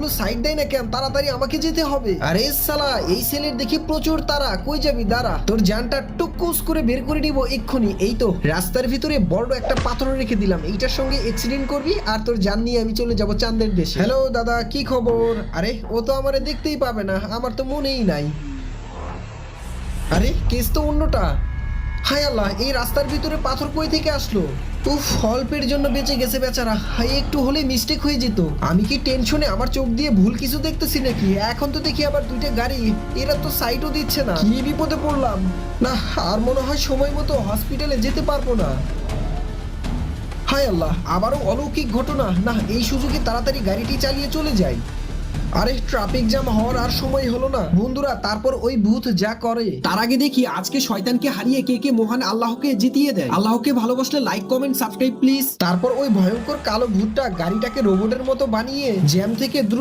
গাড়িগুলো সাইড দেয় না কেন? তাড়াতাড়ি আমাকে যেতে হবে। আরে শালা, এই ছেলের দেখি প্রচুর তারা। কই যাবি? দাঁড়া, তোর জানটা টুকুস করে বের করে নিব এক্ষুনি। এই তো রাস্তার ভিতরে বড় একটা পাথর রেখে দিলাম, এইটার সঙ্গে অ্যাক্সিডেন্ট করবি আর তোর জান নিয়ে আমি চলে যাব চাঁদের দেশে। হ্যালো দাদা, কি খবর? আরে ও তো আমারে দেখতেই পাবে না, আমার তো মনেই নাই। আরে কেস তো অন্যটা। হায় আল্লাহ, এই রাস্তার ভিতরে পাথর কই থেকে আসলো? উফ, অল্পের জন্য বেঁচে গেছে বেচারা। হাই, একটু হলে মিস্টেক হয়ে যেত। আমি কি টেনশনে আমার চোখ দিয়ে ভুল কিছু দেখতেছি নাকি? এখন তো দেখি আবার দুইটা গাড়ি, এরা তো সাইডও দিচ্ছে না। কি বিপদে পড়লাম! না, আর মনে হয় সময় মতো হসপিটালে যেতে পারবো না। হায় আল্লাহ, আবারও অলৌকিক ঘটনা। না, এই সুযোগে তাড়াতাড়ি গাড়িটি চালিয়ে চলে যাই। আরে ট্রাফিক জ্যাম হওয়ার আর সময় হলো না বন্ধুরা। তারপর ওই ভূত যা করে, তার আগে দেখি আজকে শয়তানকে হারিয়ে কে কে মহান আল্লাহকে জিতিয়ে দেয়। আল্লাহকে ভালোবাসলে লাইক কমেন্ট সাবস্ক্রাইব প্লিজ। তারপর ওই ভয়ঙ্কর কালো ভূতটা গাড়িটাকে রোবটের মতো বানিয়ে জ্যাম থেকে দ্রুত